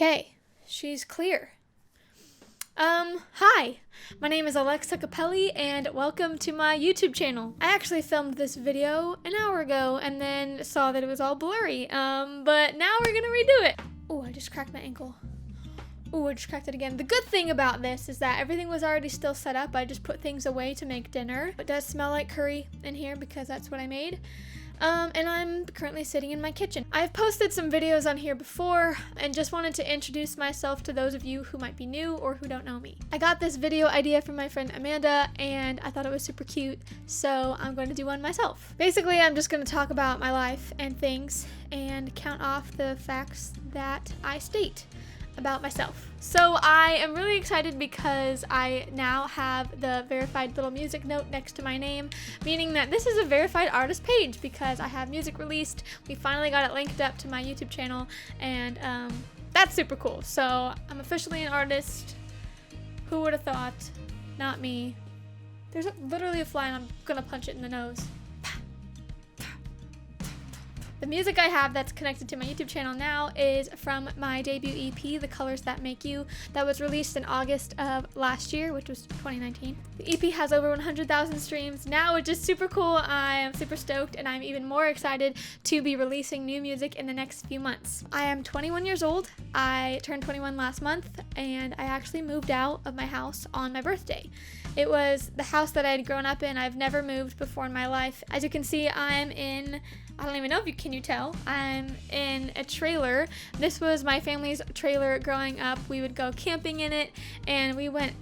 Okay, she's clear. Hi, my name is Alexa Capelli and welcome to my YouTube channel. I actually filmed this video an hour ago and then saw that it was all blurry, but now we're gonna redo it. Oh, I just cracked my ankle. Oh, I just cracked it again. The good thing about this is that everything was already still set up. I just put things away to make dinner. It does smell like curry in here because that's what I made. And I'm currently sitting in my kitchen. I've posted some videos on here before and just wanted to introduce myself to those of you who might be new or who don't know me. I got this video idea from my friend Amanda and I thought it was super cute, so I'm going to do one myself. Basically, I'm just going to talk about my life and things and count off the facts that I state about myself. So I am really excited because I now have the verified little music note next to my name, meaning that this is a verified artist page because I have music released. We finally got it linked up to my YouTube channel and that's super cool. So I'm officially an artist. Who would have thought? Not me. There's literally a fly and I'm gonna punch it in the nose. The music I have that's connected to my YouTube channel now is from my debut EP, The Colors That Make You, that was released in August of last year, which was 2019. The EP has over 100,000 streams now, which is super cool. I am super stoked and I'm even more excited to be releasing new music in the next few months. I am 21 years old. I turned 21 last month and I actually moved out of my house on my birthday. It was the house that I had grown up in. I've never moved before in my life. As you can see, I'm in, I don't even know if you can tell, I'm in a trailer. This was my family's trailer growing up. We would go camping in it and we went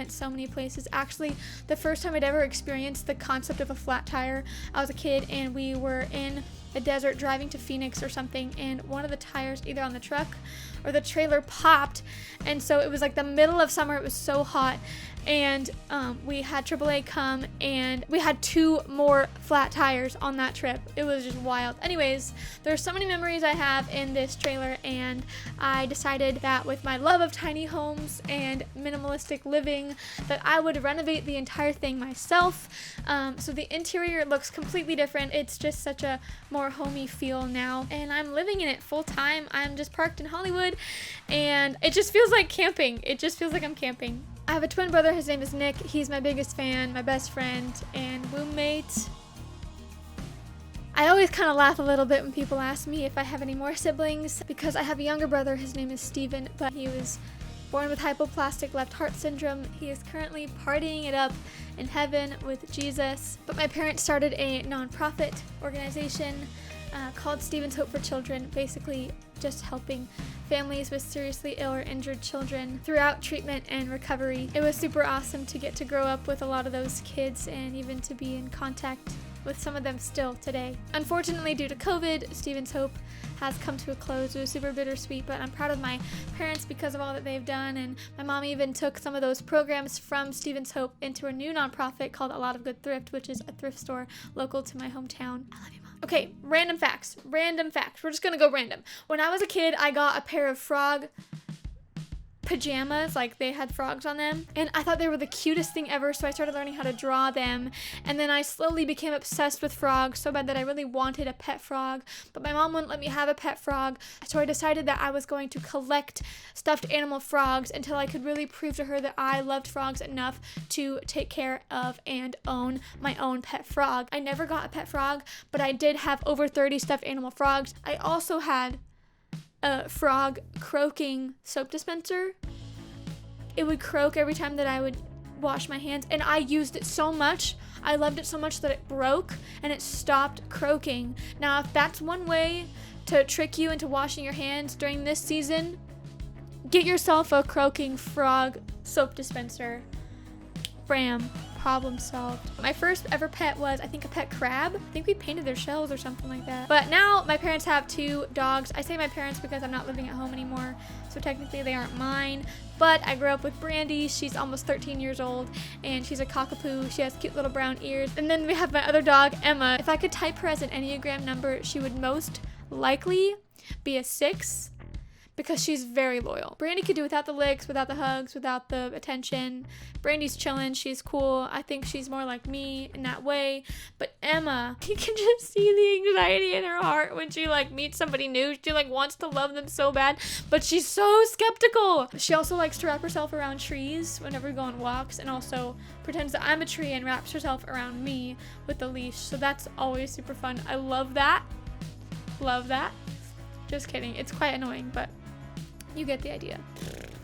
so many places. Actually, the first time I'd ever experienced the concept of a flat tire, I was a kid and we were in the desert driving to Phoenix or something, and one of the tires either on the truck or the trailer popped, and so it was like the middle of summer. It was so hot, and we had AAA come and we had 2 more flat tires on that trip. It was just wild. Anyways, there's so many memories I have in this trailer, and I decided that with my love of tiny homes and minimalistic living that I would renovate the entire thing myself. So the interior looks completely different. It's just such a more homey feel now, and I'm living in it full time. I'm just parked in Hollywood and it just feels like camping. It just feels like I'm camping. I have a twin brother. His name is Nick. He's my biggest fan, my best friend, and roommate. I always kind of laugh a little bit when people ask me if I have any more siblings because I have a younger brother. His name is Steven, but he was born with hypoplastic left heart syndrome. He is currently partying it up in heaven with Jesus. But my parents started a nonprofit organization called Stephen's Hope for Children, basically just helping families with seriously ill or injured children throughout treatment and recovery. It was super awesome to get to grow up with a lot of those kids and even to be in contact with some of them still today. Unfortunately, due to COVID, Stephen's Hope has come to a close. It was super bittersweet, but I'm proud of my parents because of all that they've done, and my mom even took some of those programs from Stephen's Hope into a new nonprofit called A Lot of Good Thrift, which is a thrift store local to my hometown. I love you, Mom. Okay, random facts. We're just gonna go random. When I was a kid, I got a pair of frog pajamas, like they had frogs on them, and I thought they were the cutest thing ever, so I started learning how to draw them, and then I slowly became obsessed with frogs so bad that I really wanted a pet frog, but my mom wouldn't let me have a pet frog, so I decided that I was going to collect stuffed animal frogs until I could really prove to her that I loved frogs enough to take care of and own my own pet frog. I never got a pet frog, but I did have over 30 stuffed animal frogs. I also had a frog croaking soap dispenser. It would croak every time that I would wash my hands, and I used it so much. I loved it so much that it broke and it stopped croaking. Now, if that's one way to trick you into washing your hands during this season, get yourself a croaking frog soap dispenser. Bam. Problem solved. My first ever pet was, I think, a pet crab. I think we painted their shells or something like that. But now my parents have 2 dogs. I say my parents because I'm not living at home anymore, so technically they aren't mine. But I grew up with Brandy. She's almost 13 years old, and she's a cockapoo. She has cute little brown ears. And then we have my other dog, Emma. If I could type her as an Enneagram number, she would most likely be a 6. because she's very loyal. Brandy could do without the licks, without the hugs, without the attention. Brandy's chillin', she's cool. I think she's more like me in that way. But Emma, you can just see the anxiety in her heart when she like meets somebody new. She like wants to love them so bad, but she's so skeptical. She also likes to wrap herself around trees whenever we go on walks, and also pretends that I'm a tree and wraps herself around me with a leash. So that's always super fun. I love that. Love that. Just kidding. It's quite annoying, but you get the idea.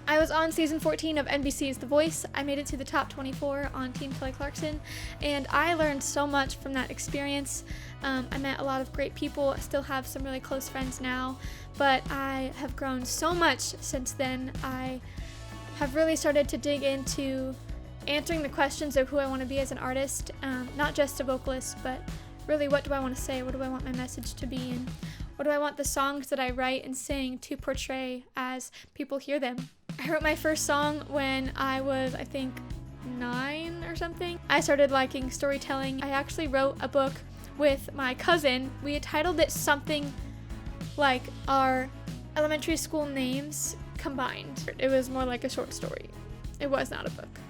I was on season 14 of NBC's The Voice. I made it to the top 24 on Team Kelly Clarkson, and I learned so much from that experience. I met a lot of great people. I still have some really close friends now, but I have grown so much since then. I have really started to dig into answering the questions of who I want to be as an artist, not just a vocalist, but really what do I want to say, what do I want my message to be, and what do I want the songs that I write and sing to portray as people hear them. I wrote my first song when I was, I think, 9 or something. I started liking storytelling. I actually wrote a book with my cousin. We had titled it something like our elementary school names combined. It was more like a short story. It was not a book.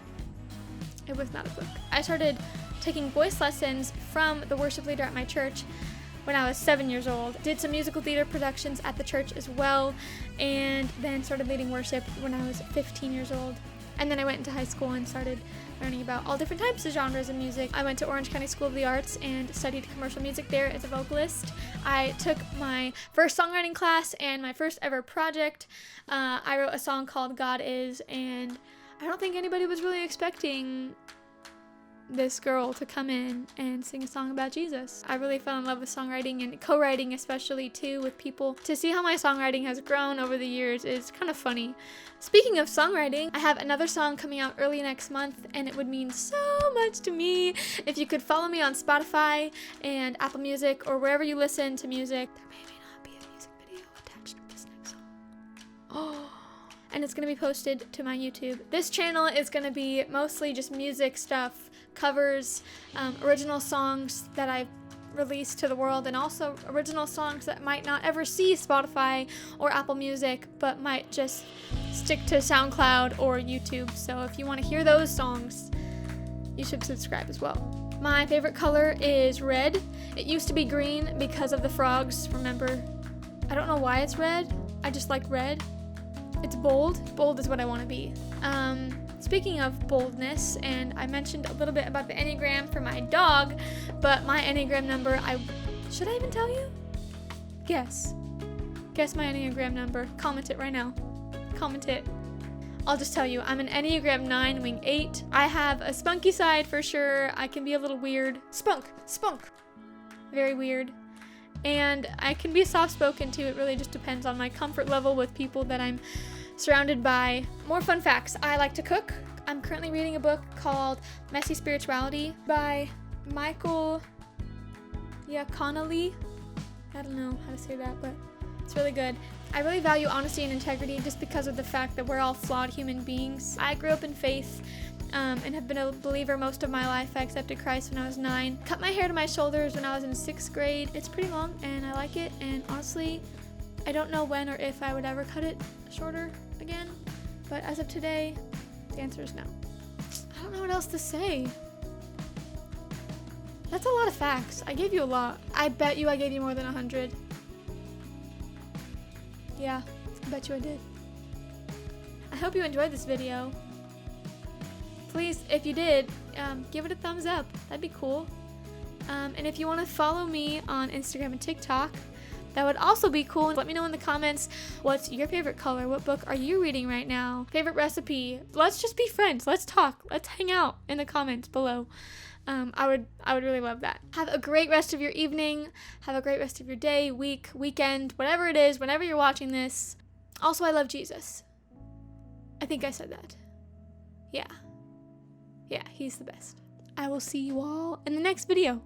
It was not a book. I started taking voice lessons from the worship leader at my church when I was 7 years old. Did some musical theater productions at the church as well, and then started leading worship when I was 15 years old. And then I went into high school and started learning about all different types of genres of music. I went to Orange County School of the Arts and studied commercial music there as a vocalist. I took my first songwriting class and my first ever project. I wrote a song called God Is, and I don't think anybody was really expecting this girl to come in and sing a song about Jesus. I really fell in love with songwriting and co-writing, especially too, with people. To see how my songwriting has grown over the years is kind of funny. Speaking of songwriting, I have another song coming out early next month, and it would mean so much to me if you could follow me on Spotify and Apple Music or wherever you listen to music. There may or may not be a music video attached to this next song. Oh. And it's going to be posted to my YouTube. This channel is going to be mostly just music stuff, covers, original songs that I've released to the world, and also original songs that might not ever see Spotify or Apple Music, but might just stick to SoundCloud or YouTube. So if you want to hear those songs, you should subscribe as well. My favorite color is red. It used to be green because of the frogs, remember? I don't know why it's red. I just like red. It's bold. Bold is what I want to be. Speaking of boldness, and I mentioned a little bit about the Enneagram for my dog, but my Enneagram number, should I even tell you? Guess my Enneagram number. Comment it right now. Comment it. I'll just tell you, I'm an Enneagram 9, wing 8. I have a spunky side for sure. I can be a little weird. Spunk. Very weird. And I can be soft-spoken too. It really just depends on my comfort level with people that I'm surrounded by. More fun facts. I like to cook. I'm currently reading a book called Messy Spirituality by Michael Yaconelli. I don't know how to say that, but it's really good. I really value honesty and integrity just because of the fact that we're all flawed human beings. I grew up in faith and have been a believer most of my life. I accepted Christ when I was 9. Cut my hair to my shoulders when I was in 6th grade. It's pretty long and I like it, and honestly, I don't know when or if I would ever cut it shorter again, but as of today, the answer is no. I don't know what else to say. That's a lot of facts. I gave you a lot. I bet you I gave you more than 100. Yeah, I bet you I did. I hope you enjoyed this video. Please, if you did, give it a thumbs up. That'd be cool. And if you want to follow me on Instagram and TikTok, that would also be cool. Let me know in the comments, what's your favorite color? What book are you reading right now? Favorite recipe? Let's just be friends. Let's talk. Let's hang out in the comments below. I would really love that. Have a great rest of your evening. Have a great rest of your day, week, weekend, whatever it is, whenever you're watching this. Also, I love Jesus. I think I said that. Yeah, he's the best. I will see you all in the next video.